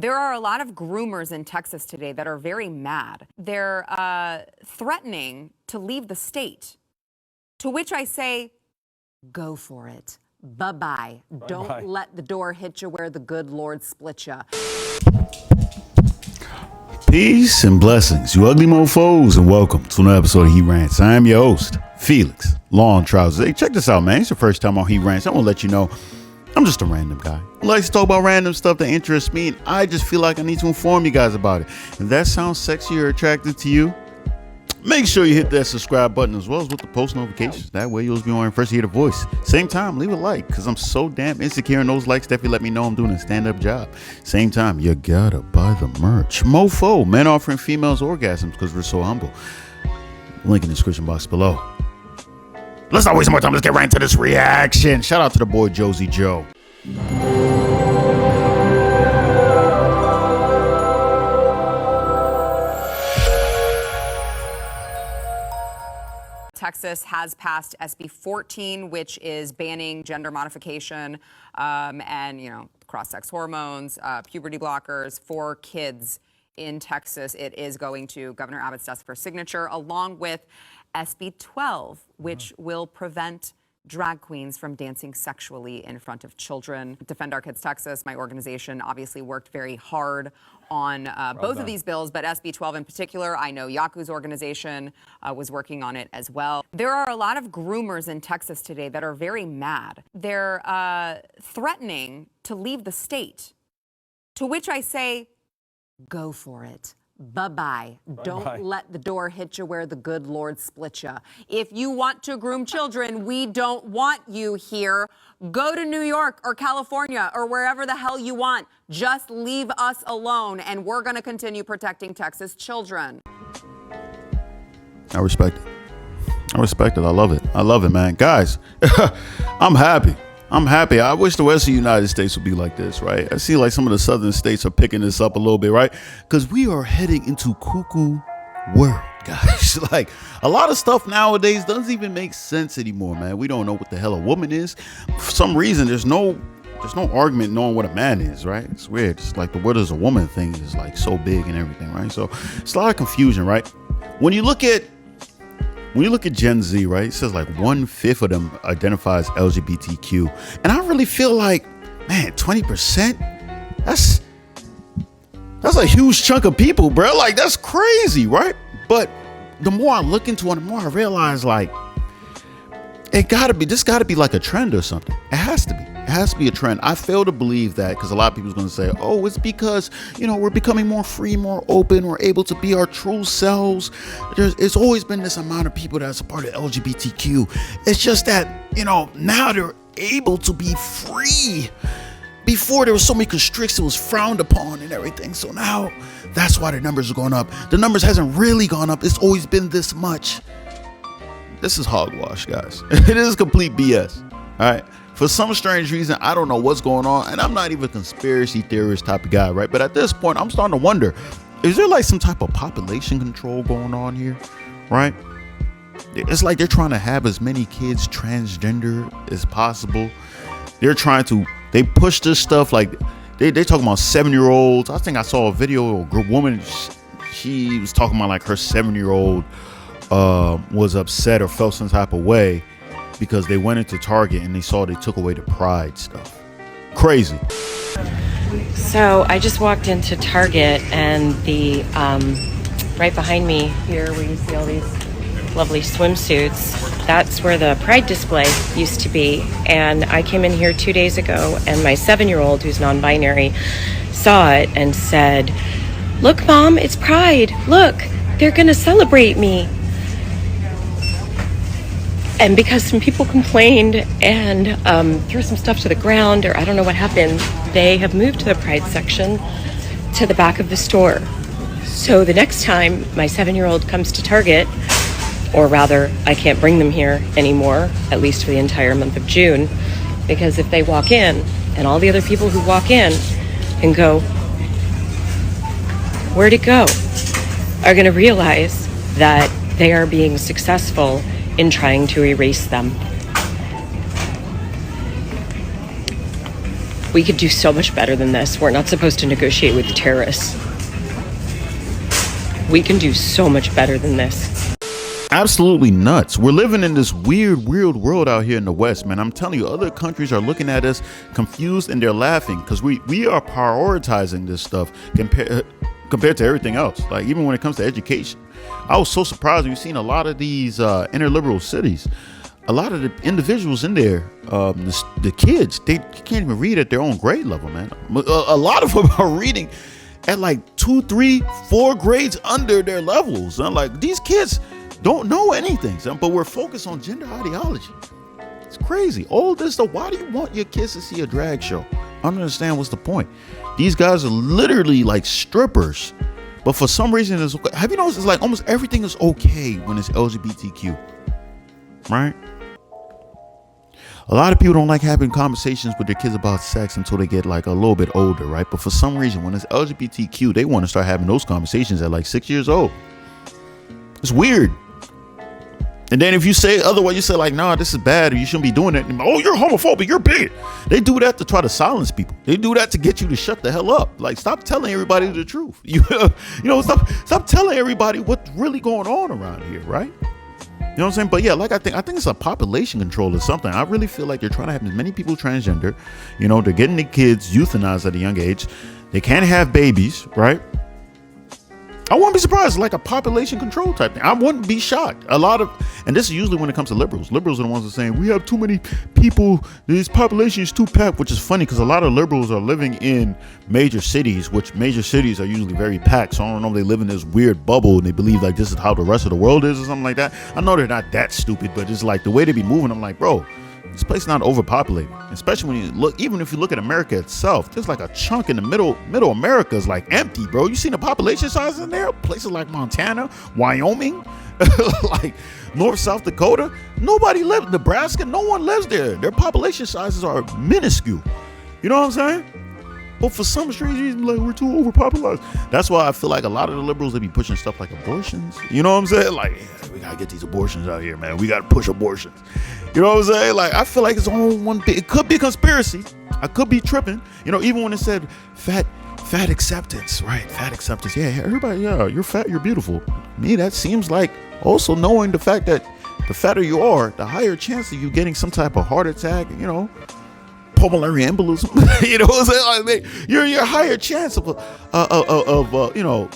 There are a lot of groomers in Texas today that are very mad. They're threatening to leave the state, to which I say, go for it. Bye-bye. Don't let the door hit you where the good Lord split you. Peace and blessings, you ugly mofos, and welcome to another episode of He Rants. I am your host, Felix Long Trousers. Hey, check this out, man. It's your first time on He Rants. I want to let you know I'm just a random guy who likes to talk about random stuff that interests me, and I just feel like I need to inform you guys about it. If that sounds sexy or attractive to you, make sure you hit that subscribe button as well as with the post notifications. That way you'll be on first to hear the voice. Same time, leave a like, because I'm so damn insecure, and those likes definitely let me know I'm doing a stand-up job. Same time, you gotta buy the merch. Mofo, men offering females orgasms because we're so humble. Link in the description box below. Let's not waste more time. Let's get right into this reaction. Shout out to the boy Josie Joe. Texas has passed SB 14, which is banning gender modification and, cross-sex hormones, puberty blockers for kids in Texas. It is going to Governor Abbott's desk for signature, along with SB 12, which will prevent drag queens from dancing sexually in front of children. Defend Our Kids Texas, my organization, obviously worked very hard on both of these bills, but SB 12 in particular, I know Yaku's organization was working on it as well. There are a lot of groomers in Texas today that are very mad. They're threatening to leave the state, to which I say, go for it. Bye-bye. Don't let the door hit you where the good Lord split you. If you want to groom children, we don't want you here. Go to New York or California or wherever the hell you want. Just leave us alone, and we're going to continue protecting Texas children. I respect it. I respect it. I love it. I love it, man. Guys, I'm happy. I'm happy. I wish the rest of the United States would be like this, right? I see like some of the southern states are picking this up a little bit, right? Because we are heading into cuckoo world, guys. Like a lot of stuff nowadays doesn't even make sense anymore, man. We don't know what the hell a woman is. For some reason, there's no argument knowing what a man is, right? It's weird. It's like the what is a woman thing is like so big and everything, right? So it's a lot of confusion, right? When you look at Gen Z, right, it says like 1/5 of them identify as LGBTQ. And I really feel like, man, 20%? That's a huge chunk of people, bro. Like, that's crazy, right? But the more I look into it, the more I realize, like, this gotta be like a trend or something. It has to be. It has to be a trend. I fail to believe that because a lot of people's going to say, oh, it's because, we're becoming more free, more open. We're able to be our true selves. It's always been this amount of people that's a part of LGBTQ. It's just that, now they're able to be free. Before there was so many constrictions, it was frowned upon and everything. So now that's why the numbers are going up. The numbers hasn't really gone up. It's always been this much. This is hogwash, guys. It is complete BS. All right. For some strange reason, I don't know what's going on, and I'm not even a conspiracy theorist type of guy, right? But at this point, I'm starting to wonder, is there like some type of population control going on here, right? It's like they're trying to have as many kids transgender as possible. They push this stuff like, they talking about 7-year-olds. I think I saw a video of a woman, she was talking about like her 7-year-old was upset or felt some type of way because they went into Target and they took away the pride stuff. Crazy. So I just walked into Target, and the right behind me here where you see all these lovely swimsuits, that's where the pride display used to be. And I came in here 2 days ago, and my 7-year-old, who's non-binary, saw it and said, "Look, Mom, it's pride. Look, they're gonna celebrate me." And because some people complained and threw some stuff to the ground, or I don't know what happened, they have moved the pride section to the back of the store. So the next time my 7-year-old comes to Target, or rather, I can't bring them here anymore, at least for the entire month of June, because if they walk in, and all the other people who walk in and go, "Where'd it go?" are going to realize that they are being successful in trying to erase them. We could do so much better than this. We're not supposed to negotiate with the terrorists. We can do so much better than this. Absolutely nuts. We're living in this weird world out here in the West, man. I'm telling you, other countries are looking at us confused and they're laughing because we are prioritizing this stuff compared to everything else. Like even when it comes to education, I was so surprised. We've seen a lot of these inner liberal cities. A lot of the individuals in there, the kids, they can't even read at their own grade level, man. A lot of them are reading at like 2, 3, 4 grades under their levels. I'm like, these kids don't know anything, but we're focused on gender ideology. It's crazy. All this stuff. Why do you want your kids to see a drag show? I don't understand what's the point. These guys are literally like strippers, but for some reason it's okay. Have you noticed it's like almost everything is okay when it's LGBTQ, right? A lot of people don't like having conversations with their kids about sex until they get like a little bit older, right? But for some reason, when it's LGBTQ, they want to start having those conversations at like 6 years old. It's weird. And then if you say otherwise, you say like, nah, this is bad, or you shouldn't be doing it. Oh, you're homophobic, you're bigot. They do that to try to silence people. They do that to get you to shut the hell up. Like, stop telling everybody the truth. Stop telling everybody what's really going on around here, right? You know what I'm saying? But yeah, like I think it's a population control or something. I really feel like they're trying to have as many people transgender. You know, they're getting the kids euthanized at a young age. They can't have babies, right? I wouldn't be surprised, like a population control type thing. I wouldn't be shocked. And this is usually when it comes to liberals. Liberals are the ones that are saying, we have too many people, this population is too packed, which is funny because a lot of liberals are living in major cities, which major cities are usually very packed. So I don't know if they live in this weird bubble and they believe like this is how the rest of the world is or something like that. I know they're not that stupid, but it's like the way they be moving, I'm like, bro, this place is not overpopulated, especially when you look, even if you look at America itself, there's like a chunk in the middle America is like empty, bro. You seen the population size in there? Places like Montana, Wyoming, like North, South Dakota, nobody lives, Nebraska, no one lives there. Their population sizes are minuscule. You know what I'm saying? But for some strange reason, like, we're too overpopulated. That's why I feel like a lot of the liberals, they be pushing stuff like abortions. You know what I'm saying? Like, yeah, we gotta get these abortions out here, man. We gotta push abortions. You know what I'm saying? Like, I feel like it's all one big. It could be a conspiracy. I could be tripping. You know, even when it said fat acceptance, right? Fat acceptance. Yeah, everybody, yeah, you're fat, you're beautiful. Me, that seems like also knowing the fact that the fatter you are, the higher chance of you getting some type of heart attack, you know, pulmonary embolism. You know what I'm saying? Like, your higher chance of you know,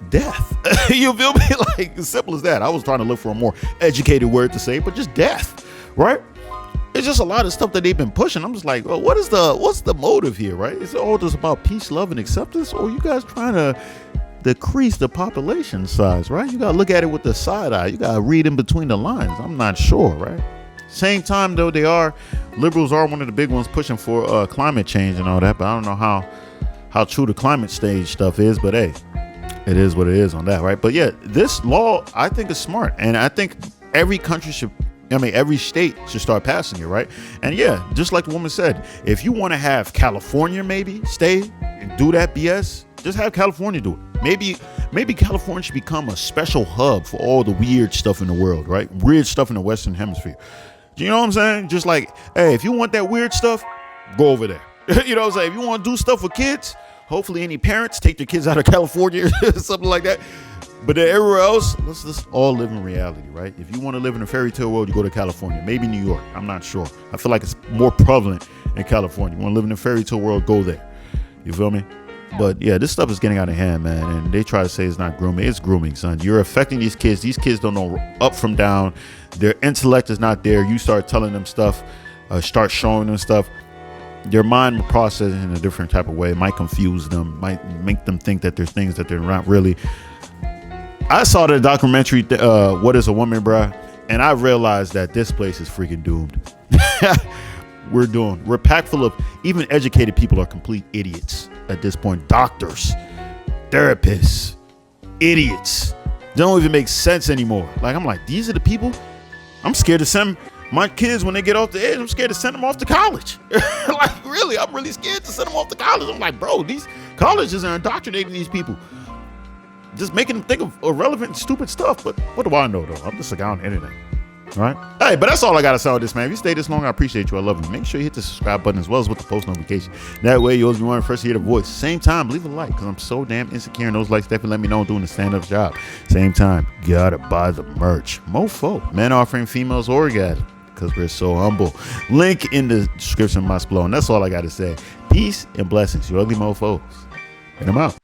death. You feel me? Like, as simple as that. I was trying to look for a more educated word to say, but just death, right? It's just a lot of stuff that they've been pushing. I'm just like, well, what's the motive here, right? Is it all just about peace, love, and acceptance, or are you guys trying to decrease the population size, right? You gotta look at it with the side eye. You gotta read in between the lines. I'm not sure, right? Same time though, liberals are one of the big ones pushing for climate change and all that, but I don't know how true the climate stage stuff is, but hey, it is what it is on that, right? But yeah, this law I think is smart, and I think every state should start passing it, right? And yeah, just like the woman said, if you want to have California maybe stay and do that BS, just have California do it. Maybe California should become a special hub for all the weird stuff in the world, right? Weird stuff in the Western Hemisphere. You know what I'm saying? Just like, hey, if you want that weird stuff, go over there. You know what I'm saying? If you want to do stuff with kids, hopefully any parents take their kids out of California or something like that. But then everywhere else, let's just all live in reality, right? If you want to live in a fairy tale world, you go to California, maybe New York. I'm not sure. I feel like it's more prevalent in California. You want to live in a fairy tale world, go there. You feel me? But yeah, this stuff is getting out of hand, man. And they try to say it's not grooming. It's grooming, son. You're affecting these kids. These kids don't know up from down. Their intellect is not there. You start telling them stuff, start showing them stuff. Their mind will process it in a different type of way. It might confuse them, might make them think that there's things that they're not really. I saw the documentary, What is a Woman, bruh? And I realized that this place is freaking doomed. We're packed full of, even educated people are complete idiots at this point. Doctors, therapists, idiots. They don't even make sense anymore. Like, I'm like, these are the people I'm scared to send my kids when they get off the edge. I'm scared to send them off to college. Like, really, I'm really scared to send them off to college. I'm like, bro, these colleges are indoctrinating these people, just making them think of irrelevant, stupid stuff. But what do I know, though? I'm just a guy on the internet. All right. Hey, but that's all I got to say on this, man. If you stay this long, I appreciate you. I love you. Make sure you hit the subscribe button as well as with the post notification. That way, you'll always be one of the first to hear the voice. Same time, leave a like because I'm so damn insecure. And those likes definitely let me know I'm doing the stand-up job. Same time, gotta buy the merch. Mofo. Men offering females orgasm because we're so humble. Link in the description of my below. And that's all I got to say. Peace and blessings, you ugly mofos. And I'm out.